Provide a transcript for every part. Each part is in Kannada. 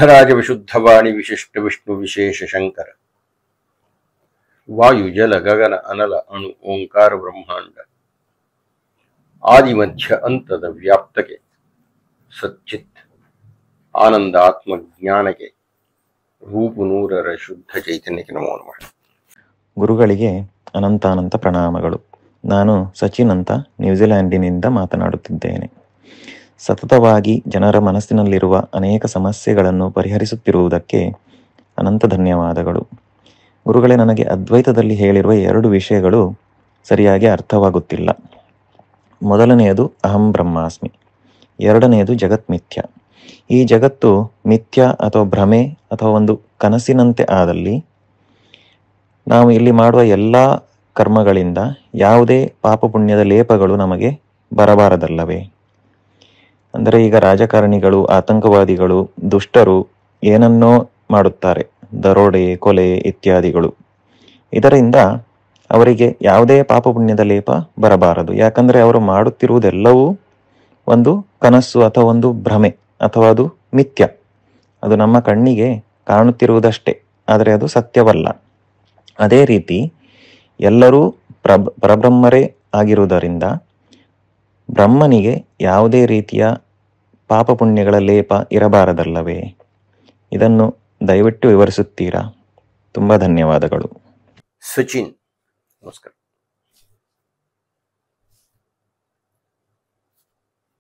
ರಾಜ ವಿಶುದ್ಧವಾಣಿ ವಿಶಿಷ್ಟ ವಿಷ್ಣು ವಿಶೇಷ ಶಂಕರ ವಾಯು ಜಲ ಗಗನ ಅನಲ ಅಣು ಓಂಕಾರ ಬ್ರಹ್ಮಾಂಡ ಆದಿಮಧ್ಯ ಅಂತದ ವ್ಯಾಪ್ತಕ್ಕೆ ಸಚ್ಚಿತ್ ಆನಂದ ಆತ್ಮಜ್ಞಾನಕ್ಕೆ ರೂಪು ನೂರರ ಶುದ್ಧ ಚೈತನ್ಯಕ್ಕೆ ನಮೋ ನಮಃ. ಗುರುಗಳಿಗೆ ಅನಂತಾನಂತ ಪ್ರಣಾಮಗಳು. ನಾನು ಸಚಿನ್ ಅಂತ ನ್ಯೂಜಿಲ್ಯಾಂಡಿನಿಂದ ಮಾತನಾಡುತ್ತಿದ್ದೇನೆ. ಸತತವಾಗಿ ಜನರ ಮನಸ್ಸಿನಲ್ಲಿರುವ ಅನೇಕ ಸಮಸ್ಯೆಗಳನ್ನು ಪರಿಹರಿಸುತ್ತಿರುವುದಕ್ಕೆ ಅನಂತ ಧನ್ಯವಾದಗಳು. ಗುರುಗಳೇ, ನನಗೆ ಅದ್ವೈತದಲ್ಲಿ ಹೇಳಿರುವ 2 ವಿಷಯಗಳು ಸರಿಯಾಗಿ ಅರ್ಥವಾಗುತ್ತಿಲ್ಲ. ಮೊದಲನೆಯದು ಅಹಂ ಬ್ರಹ್ಮಾಸ್ಮಿ, ಎರಡನೆಯದು ಜಗತ್ ಮಿಥ್ಯ. ಈ ಜಗತ್ತು ಮಿಥ್ಯ ಅಥವಾ ಭ್ರಮೆ ಅಥವಾ ಒಂದು ಕನಸಿನಂತೆ ಆದಲ್ಲಿ ನಾವು ಇಲ್ಲಿ ಮಾಡುವ ಎಲ್ಲ ಕರ್ಮಗಳಿಂದ ಯಾವುದೇ ಪಾಪ ಪುಣ್ಯದ ಲೇಪಗಳು ನಮಗೆ ಬರಬಾರದಲ್ಲವೇ? ಅಂದರೆ ಈಗ ರಾಜಕಾರಣಿಗಳು, ಆತಂಕವಾದಿಗಳು, ದುಷ್ಟರು ಏನನ್ನೋ ಮಾಡುತ್ತಾರೆ, ದರೋಡೆ, ಕೊಲೆ ಇತ್ಯಾದಿಗಳು. ಇದರಿಂದ ಅವರಿಗೆ ಯಾವುದೇ ಪಾಪ ಪುಣ್ಯದ ಲೇಪ ಬರಬಾರದು. ಯಾಕಂದರೆ ಅವರು ಮಾಡುತ್ತಿರುವುದೆಲ್ಲವೂ ಒಂದು ಕನಸು ಅಥವಾ ಒಂದು ಭ್ರಮೆ ಅಥವಾ ಅದು ಮಿಥ್ಯ. ಅದು ನಮ್ಮ ಕಣ್ಣಿಗೆ ಕಾಣುತ್ತಿರುವುದಷ್ಟೇ, ಆದರೆ ಅದು ಸತ್ಯವಲ್ಲ. ಅದೇ ರೀತಿ ಎಲ್ಲರೂ ಪರಬ್ರಹ್ಮರೇ ಆಗಿರುವುದರಿಂದ ಬ್ರಹ್ಮನಿಗೆ ಯಾವುದೇ ರೀತಿಯ ಪಾಪ ಪುಣ್ಯಗಳ ಲೇಪ ಇರಬಾರದಲ್ಲವೇ? ಇದನ್ನು ದಯವಿಟ್ಟು ವಿವರಿಸುತ್ತೀರಾ? ತುಂಬ ಧನ್ಯವಾದಗಳು. ಸಚಿನ್, ನಮಸ್ಕಾರ.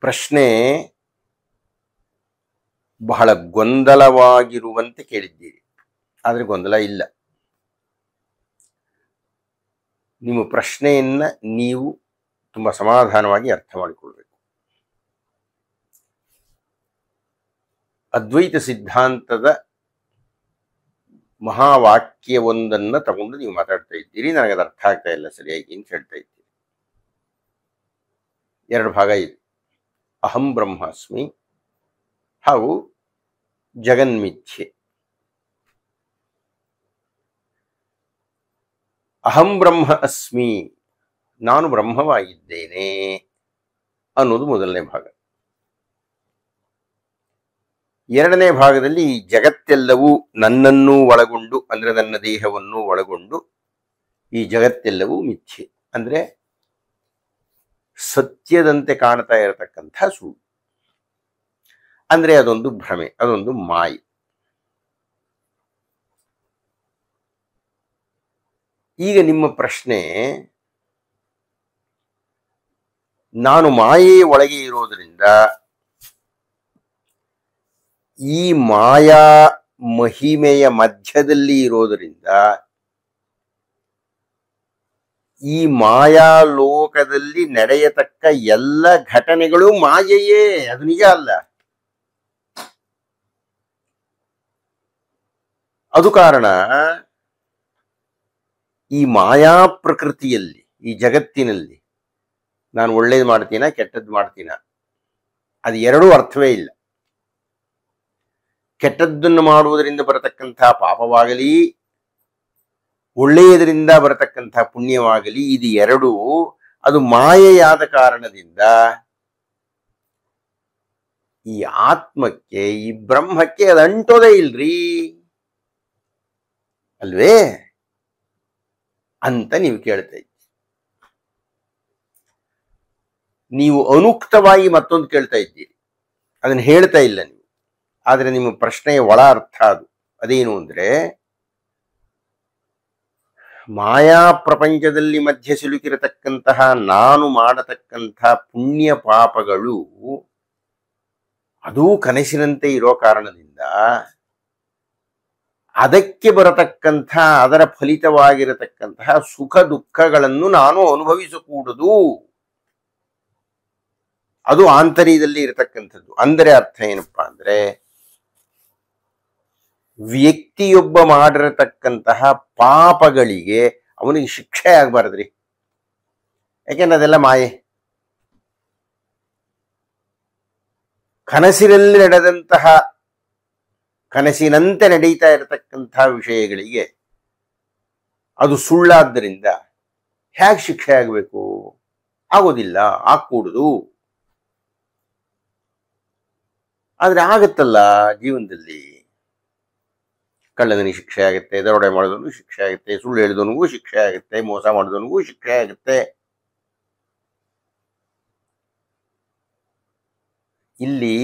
ಪ್ರಶ್ನೆ ಬಹಳ ಗೊಂದಲವಾಗಿರುವಂತೆ ಕೇಳಿದ್ದೀರಿ, ಆದರೆ ಗೊಂದಲ ಇಲ್ಲ. ನಿಮ್ಮ ಪ್ರಶ್ನೆಯನ್ನ ನೀವು ತುಂಬ ಸಮಾಧಾನವಾಗಿ ಅರ್ಥ ಮಾಡಿಕೊಳ್ಬೇಕು. ಅದ್ವೈತ ಸಿದ್ಧಾಂತದ ಮಹಾವಾಕ್ಯವೊಂದನ್ನು ತಗೊಂಡು ನೀವು ಮಾತಾಡ್ತಾ ಇದ್ದೀರಿ. ನನಗದು ಅರ್ಥ ಆಗ್ತಾ ಇಲ್ಲ ಸರಿಯಾಗಿ ಅಂತ ಹೇಳ್ತಾ ಇದ್ದೀರಿ. 2 ಭಾಗ ಇದೆ, ಅಹಂ ಬ್ರಹ್ಮಾಸ್ಮಿ ಹಾಗೂ ಜಗನ್ಮಿಥ್ಯೆ. ಅಹಂ ಬ್ರಹ್ಮ ಅಸ್ಮಿ, ನಾನು ಬ್ರಹ್ಮವಾಗಿದ್ದೇನೆ ಅನ್ನೋದು ಮೊದಲನೇ ಭಾಗ. ಎರಡನೇ ಭಾಗದಲ್ಲಿ ಈ ಜಗತ್ತೆಲ್ಲವೂ ನನ್ನನ್ನೂ ಒಳಗೊಂಡು, ಅಂದರೆ ನನ್ನ ದೇಹವನ್ನು ಒಳಗೊಂಡು ಈ ಜಗತ್ತೆಲ್ಲವೂ ಮಿಥ್ಯೆ, ಅಂದರೆ ಸತ್ಯದಂತೆ ಕಾಣ್ತಾ ಇರತಕ್ಕಂಥ ಸುಳ್ಳು, ಅಂದರೆ ಅದೊಂದು ಭ್ರಮೆ, ಅದೊಂದು ಮಾಯೆ. ಈಗ ನಿಮ್ಮ ಪ್ರಶ್ನೆ, ನಾನು ಮಾಯೆಯ ಒಳಗೆ ಇರೋದ್ರಿಂದ, ಈ ಮಾಯಾ ಮಹಿಮೆಯ ಮಧ್ಯದಲ್ಲಿ ಇರೋದರಿಂದ, ಈ ಮಾಯಾ ಲೋಕದಲ್ಲಿ ನಡೆಯತಕ್ಕ ಎಲ್ಲ ಘಟನೆಗಳು ಮಾಯೆಯೇ, ಅದು ನಿಜ ಅಲ್ಲ. ಅದು ಕಾರಣ ಈ ಮಾಯಾ ಪ್ರಕೃತಿಯಲ್ಲಿ, ಈ ಜಗತ್ತಿನಲ್ಲಿ ನಾನು ಒಳ್ಳೇದು ಮಾಡ್ತೀನ ಕೆಟ್ಟದ್ದು ಮಾಡ್ತೀನ, ಅದು ಎರಡೂ ಅರ್ಥವೇ ಇಲ್ಲ. ಕೆಟ್ಟದ್ದನ್ನು ಮಾಡುವುದರಿಂದ ಬರತಕ್ಕಂಥ ಪಾಪವಾಗಲಿ, ಒಳ್ಳೆಯದರಿಂದ ಬರತಕ್ಕಂಥ ಪುಣ್ಯವಾಗಲಿ, ಇದು ಎರಡೂ ಅದು ಮಾಯೆಯಾದ ಕಾರಣದಿಂದ ಈ ಆತ್ಮಕ್ಕೆ, ಈ ಬ್ರಹ್ಮಕ್ಕೆ ಅದು ಅಂಟೋದೇ ಇಲ್ರಿ ಅಲ್ವೇ ಅಂತ ನೀವು ಕೇಳ್ತಾ ಇದ್ದೀರಿ. ನೀವು ಅನುಕ್ತವಾಗಿ ಮತ್ತೊಂದು ಕೇಳ್ತಾ ಇದ್ದೀರಿ, ಅದನ್ನು ಹೇಳ್ತಾ ಇಲ್ಲ ನೀವು. ಆದರೆ ನಿಮ್ಮ ಪ್ರಶ್ನೆಯ ಒಳ ಅರ್ಥ ಅದು. ಅದೇನು ಅಂದ್ರೆ, ಮಾಯಾ ಪ್ರಪಂಚದಲ್ಲಿ ಮಧ್ಯೆ ಸಿಲುಕಿರತಕ್ಕಂತಹ ನಾನು ಮಾಡತಕ್ಕಂಥ ಪುಣ್ಯ ಪಾಪಗಳು ಅದೂ ಕನಸಿನಂತೆ ಇರೋ ಕಾರಣದಿಂದ ಅದಕ್ಕೆ ಬರತಕ್ಕಂಥ, ಅದರ ಫಲಿತವಾಗಿರತಕ್ಕಂತಹ ಸುಖ ದುಃಖಗಳನ್ನು ನಾನು ಅನುಭವಿಸಕೂಡದು. ಅದು ಆಂತರ್ಯದಲ್ಲಿ ಇರತಕ್ಕಂಥದ್ದು. ಅಂದರೆ ಅರ್ಥ ಏನಪ್ಪಾ ಅಂದ್ರೆ, ವ್ಯಕ್ತಿಯೊಬ್ಬ ಮಾಡಿರತಕ್ಕಂತಹ ಪಾಪಗಳಿಗೆ ಅವನಿಗೆ ಶಿಕ್ಷೆ ಆಗ್ಬಾರ್ದ್ರಿ. ಯಾಕೆಂದ್ರೆ ಅದೆಲ್ಲ ಮಾಯೆ. ಕನಸಿನಲ್ಲಿ ನಡೆದಂತಹ, ಕನಸಿನಂತೆ ನಡೀತಾ ಇರತಕ್ಕಂತಹ ವಿಷಯಗಳಿಗೆ ಅದು ಸುಳ್ಳಾದ್ದರಿಂದ ಹೇಗೆ ಶಿಕ್ಷೆ ಆಗಬೇಕು? ಆಗೋದಿಲ್ಲ, ಆಗ್ಕೂಡುದು. ಆದ್ರೆ ಆಗತ್ತಲ್ಲ ಜೀವನದಲ್ಲಿ. ಕಳ್ಳನಿಗೆ ಶಿಕ್ಷೆ ಆಗುತ್ತೆ, ದರೋಡೆ ಮಾಡಿದವನಿಗೂ ಶಿಕ್ಷೆ ಆಗುತ್ತೆ, ಸುಳ್ಳು ಹೇಳಿದವನಿಗೂ ಶಿಕ್ಷೆ ಆಗುತ್ತೆ, ಮೋಸ ಮಾಡಿದವನಿಗೂ ಶಿಕ್ಷೆ ಆಗುತ್ತೆ. ಇಲ್ಲಿ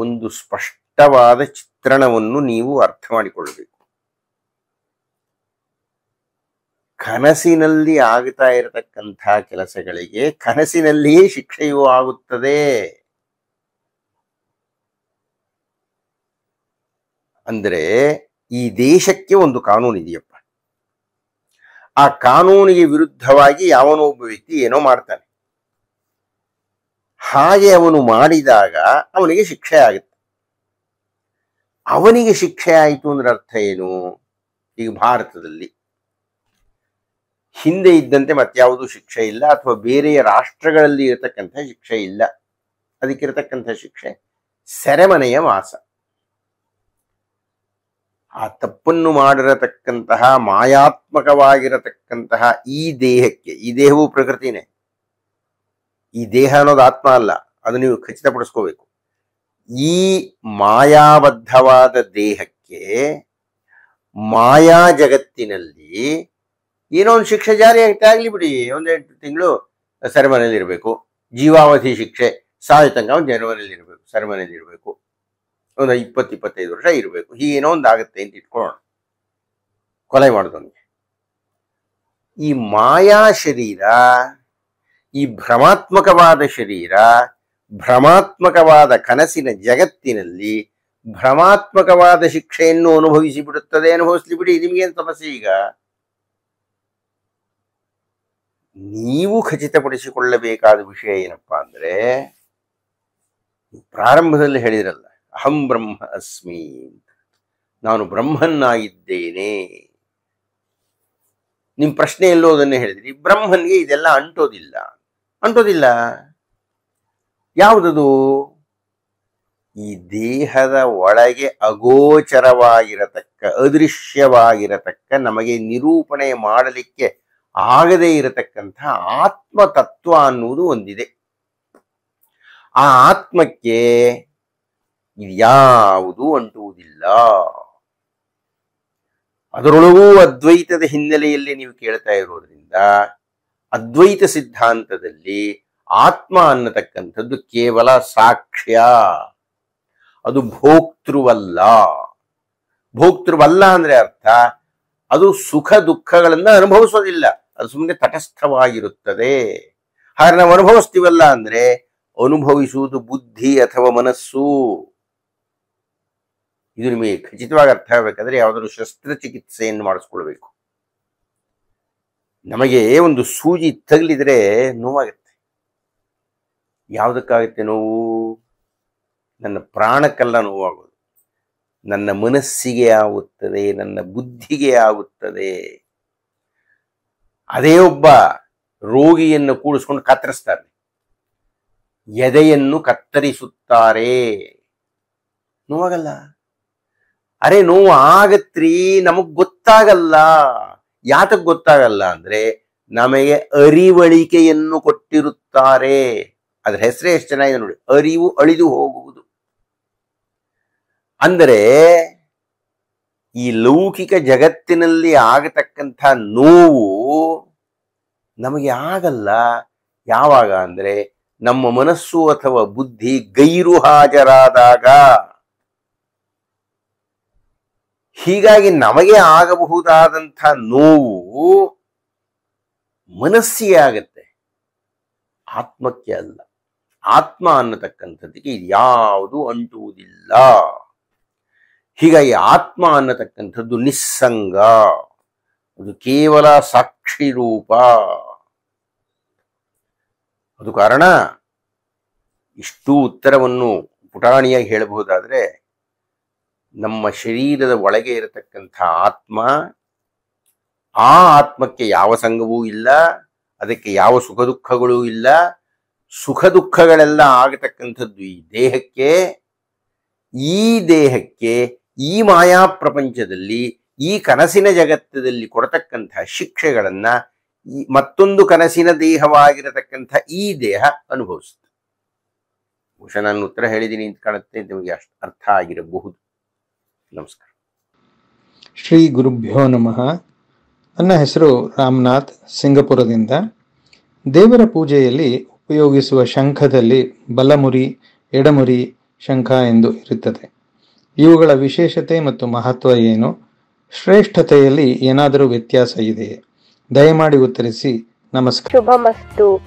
ಒಂದು ಸ್ಪಷ್ಟವಾದ ಚಿತ್ರಣವನ್ನು ನೀವು ಅರ್ಥ ಮಾಡಿಕೊಳ್ಳಬೇಕು. ಕನಸಿನಲ್ಲಿ ಆಗ್ತಾ ಇರತಕ್ಕಂಥ ಕೆಲಸಗಳಿಗೆ ಕನಸಿನಲ್ಲಿಯೇ ಶಿಕ್ಷೆಯೂ ಆಗುತ್ತದೆ. ಅಂದ್ರೆ ಈ ದೇಶಕ್ಕೆ ಒಂದು ಕಾನೂನು ಇದೆಯಪ್ಪ, ಆ ಕಾನೂನಿಗೆ ವಿರುದ್ಧವಾಗಿ ಯಾವನೋ ಒಬ್ಬ ವ್ಯಕ್ತಿ ಏನೋ ಮಾಡ್ತಾನೆ, ಹಾಗೆ ಅವನು ಮಾಡಿದಾಗ ಅವನಿಗೆ ಶಿಕ್ಷೆ ಆಗುತ್ತೆ. ಅವನಿಗೆ ಶಿಕ್ಷೆ ಆಯಿತು ಅಂದ್ರೆ ಅರ್ಥ ಏನು? ಈಗ ಭಾರತದಲ್ಲಿ ಹಿಂದೆ ಇದ್ದಂತೆ ಮತ್ಯಾವುದೂ ಶಿಕ್ಷೆ ಇಲ್ಲ, ಅಥವಾ ಬೇರೆಯ ರಾಷ್ಟ್ರಗಳಲ್ಲಿ ಇರತಕ್ಕಂಥ ಶಿಕ್ಷೆ ಇಲ್ಲ. ಅದಕ್ಕಿರತಕ್ಕಂಥ ಶಿಕ್ಷೆ ಸೆರೆಮನೆಯ ವಾಸ. ಆ ತಪ್ಪನ್ನು ಮಾಡಿರತಕ್ಕಂತಹ ಮಾಯಾತ್ಮಕವಾಗಿರತಕ್ಕಂತಹ ಈ ದೇಹಕ್ಕೆ, ಈ ದೇಹವು ಪ್ರಕೃತಿನೇ, ಈ ದೇಹ ಅನ್ನೋದು ಆತ್ಮ ಅಲ್ಲ, ಅದು ನೀವು ಖಚಿತಪಡಿಸ್ಕೋಬೇಕು. ಈ ಮಾಯಾಬದ್ಧವಾದ ದೇಹಕ್ಕೆ ಮಾಯಾ ಜಗತ್ತಿನಲ್ಲಿ ಏನೋ ಒಂದು ಶಿಕ್ಷೆ ಜಾರಿ ಆಗ್ಲಿ ಬಿಡಿ, ಒಂದೆಂಟು ತಿಂಗಳು ಸೆರೆಮನೆಯಲ್ಲಿ ಇರಬೇಕು, ಜೀವಾವಧಿ ಶಿಕ್ಷೆ, ಸಾಯೋ ತನಕ ಒಂದು ಸೆರೆಮನೆಯಲ್ಲಿ ಇರಬೇಕು, ಸೆರೆಮನೆಯಲ್ಲಿ ಇರಬೇಕು, ಒಂದು 20-25 ವರ್ಷ ಇರಬೇಕು, ಹೀಗೇನೋ ಒಂದು ಆಗುತ್ತೆ ಅಂತ ಇಟ್ಕೊಳ್ಳೋಣ. ಕೊಲೆ ಮಾಡಿದವನಿಗೆ ಈ ಮಾಯಾ ಶರೀರ, ಈ ಭ್ರಮಾತ್ಮಕವಾದ ಶರೀರ, ಭ್ರಮಾತ್ಮಕವಾದ ಕನಸಿನ ಜಗತ್ತಿನಲ್ಲಿ ಭ್ರಮಾತ್ಮಕವಾದ ಶಿಕ್ಷೆಯನ್ನು ಅನುಭವಿಸಿ ಬಿಡುತ್ತದೆ. ಅನುಭವಿಸ್ಲಿ ಬಿಡಿ, ನಿಮ್ಗೇನು ಸಮಸ್ಯೆ? ಈಗ ನೀವು ಖಚಿತಪಡಿಸಿಕೊಳ್ಳಬೇಕಾದ ವಿಷಯ ಏನಪ್ಪಾ ಅಂದ್ರೆ, ಪ್ರಾರಂಭದಲ್ಲಿ ಹೇಳಿದ್ರಲ್ಲ, ಅಹಂ ಬ್ರಹ್ಮ ಅಸ್ಮಿ, ನಾನು ಬ್ರಹ್ಮನ್ನಾಗಿದ್ದೇನೆ. ನಿಮ್ ಪ್ರಶ್ನೆ ಎಲ್ಲೋ ಅದನ್ನೇ ಹೇಳಿದ್ರಿ, ಬ್ರಹ್ಮನ್ಗೆ ಇದೆಲ್ಲ ಅಂಟೋದಿಲ್ಲ. ಅಂಟೋದಿಲ್ಲ ಯಾವುದದು? ಈ ದೇಹದ ಒಳಗೆ ಅಗೋಚರವಾಗಿರತಕ್ಕ, ಅದೃಶ್ಯವಾಗಿರತಕ್ಕ, ನಮಗೆ ನಿರೂಪಣೆ ಮಾಡಲಿಕ್ಕೆ ಆಗದೇ ಇರತಕ್ಕಂಥ ಆತ್ಮತತ್ವ ಅನ್ನುವುದು ಒಂದಿದೆ. ಆ ಆತ್ಮಕ್ಕೆ ಇದ್ಯಾವುದೂ ಅಂಟುವುದಿಲ್ಲ. ಅದರೊಳಗೂ ಅದ್ವೈತದ ಹಿನ್ನೆಲೆಯಲ್ಲಿ ನೀವು ಕೇಳ್ತಾ ಇರೋದ್ರಿಂದ, ಅದ್ವೈತ ಸಿದ್ಧಾಂತದಲ್ಲಿ ಆತ್ಮ ಅನ್ನತಕ್ಕಂಥದ್ದು ಕೇವಲ ಸಾಕ್ಷ್ಯ, ಅದು ಭೋಕ್ತೃವಲ್ಲ. ಭೋಕ್ತೃವಲ್ಲ ಅಂದ್ರೆ ಅರ್ಥ, ಅದು ಸುಖ ದುಃಖಗಳನ್ನ ಅನುಭವಿಸೋದಿಲ್ಲ, ಅದು ಸುಮ್ಮನೆ ತಟಸ್ಥವಾಗಿರುತ್ತದೆ. ಹಾಗೆ ನಾವು ಅನುಭವಿಸ್ತೀವಲ್ಲ ಅಂದ್ರೆ ಅನುಭವಿಸುವುದು ಬುದ್ಧಿ ಅಥವಾ ಮನಸ್ಸು. ಇದು ನಿಮಗೆ ಖಚಿತವಾಗಿ ಅರ್ಥ ಆಗಬೇಕಾದ್ರೆ ಯಾವುದಾದ್ರು ಶಸ್ತ್ರಚಿಕಿತ್ಸೆಯನ್ನು ಮಾಡಿಸ್ಕೊಳ್ಬೇಕು. ನಮಗೆ ಒಂದು ಸೂಜಿ ತಗಲಿದ್ರೆ ನೋವಾಗುತ್ತೆ. ಯಾವುದಕ್ಕಾಗುತ್ತೆ ನೋವು? ನನ್ನ ಪ್ರಾಣಕ್ಕೆಲ್ಲ ನೋವಾಗೋದು, ನನ್ನ ಮನಸ್ಸಿಗೆ ಆಗುತ್ತದೆ, ನನ್ನ ಬುದ್ಧಿಗೆ ಆಗುತ್ತದೆ. ಅದೇ ಒಬ್ಬ ರೋಗಿಯನ್ನು ಕೂಡಿಸ್ಕೊಂಡು ಕತ್ತರಿಸ್ತಾರೆ, ಎದೆಯನ್ನು ಕತ್ತರಿಸುತ್ತಾರೆ, ನೋವಾಗಲ್ಲ? ಅರೆ ನೋವು ಆಗತ್ರಿ, ನಮಗ್ ಗೊತ್ತಾಗಲ್ಲ. ಯಾತಕ್ ಗೊತ್ತಾಗಲ್ಲ ಅಂದ್ರೆ ನಮಗೆ ಅರಿವಳಿಕೆಯನ್ನು ಕೊಟ್ಟಿರುತ್ತಾರೆ. ಅದ್ರ ಹೆಸರೇ ಎಷ್ಟು ಚೆನ್ನಾಗಿದೆ ನೋಡಿ, ಅರಿವು ಅಳಿದು ಹೋಗುವುದು. ಅಂದರೆ ಈ ಲೌಕಿಕ ಜಗತ್ತಿನಲ್ಲಿ ಆಗತಕ್ಕಂಥ ನೋವು ನಮಗೆ ಆಗಲ್ಲ. ಯಾವಾಗ ಅಂದ್ರೆ ನಮ್ಮ ಮನಸ್ಸು ಅಥವಾ ಬುದ್ಧಿ ಗೈರು ಹಾಜರಾದಾಗ. ಹೀಗಾಗಿ ನಮಗೆ ಆಗಬಹುದಾದಂಥ ನೋವು ಮನಸ್ಸಿಗೆ ಆಗತ್ತೆ, ಆತ್ಮಕ್ಕೆ ಅಲ್ಲ. ಆತ್ಮ ಅನ್ನತಕ್ಕಂಥದ್ದಕ್ಕೆ ಇದ್ಯಾವುದು ಅಂಟುವುದಿಲ್ಲ. ಹೀಗಾಗಿ ಆತ್ಮ ಅನ್ನತಕ್ಕಂಥದ್ದು ನಿಸ್ಸಂಗ, ಅದು ಕೇವಲ ಸಾಕ್ಷಿ ರೂಪ. ಅದು ಕಾರಣ ಇಷ್ಟು ಉತ್ತರವನ್ನು ಪುಟಾಣಿಯಾಗಿ ಹೇಳಬಹುದಾದ್ರೆ, ನಮ್ಮ ಶರೀರದ ಒಳಗೆ ಇರತಕ್ಕಂಥ ಆತ್ಮ, ಆ ಆತ್ಮಕ್ಕೆ ಯಾವ ಸಂಗವೂ ಇಲ್ಲ, ಅದಕ್ಕೆ ಯಾವ ಸುಖ ದುಃಖಗಳೂ ಇಲ್ಲ. ಸುಖ ದುಃಖಗಳೆಲ್ಲ ಆಗತಕ್ಕಂಥದ್ದು ಈ ದೇಹಕ್ಕೆ. ಈ ದೇಹಕ್ಕೆ ಈ ಮಾಯಾ ಪ್ರಪಂಚದಲ್ಲಿ, ಈ ಕನಸಿನ ಜಗತ್ತದಲ್ಲಿ ಕೊಡತಕ್ಕಂಥ ಶಿಕ್ಷೆಗಳನ್ನ ಈ ಮತ್ತೊಂದು ಕನಸಿನ ದೇಹವಾಗಿರತಕ್ಕಂಥ ಈ ದೇಹ ಅನುಭವಿಸುತ್ತೆ. ಬಹುಶಃ ನಾನು ಉತ್ತರ ಹೇಳಿದ್ದೀನಿ ಅಂತ ಕಾಣುತ್ತೆ, ನಿಮಗೆ ಅಷ್ಟು ಅರ್ಥ ಆಗಿರಬಹುದು. ನಮಸ್ಕಾರ. ಶ್ರೀ ಗುರುಭ್ಯೋ ನಮಃ. ನನ್ನ ಹೆಸರು ರಾಮನಾಥ್, ಸಿಂಗಪುರದಿಂದ. ದೇವರ ಪೂಜೆಯಲ್ಲಿ ಉಪಯೋಗಿಸುವ ಶಂಖದಲ್ಲಿ ಬಲಮುರಿ, ಎಡಮುರಿ ಶಂಖ ಎಂದು ಇರುತ್ತದೆ. ಇವುಗಳ ವಿಶೇಷತೆ ಮತ್ತು ಮಹತ್ವ ಏನು? ಶ್ರೇಷ್ಠತೆಯಲ್ಲಿ ಏನಾದರೂ ವ್ಯತ್ಯಾಸ ಇದೆಯೇ? ದಯಮಾಡಿ ಉತ್ತರಿಸಿ. ನಮಸ್ಕಾರ. ಶುಭಮಸ್ತು.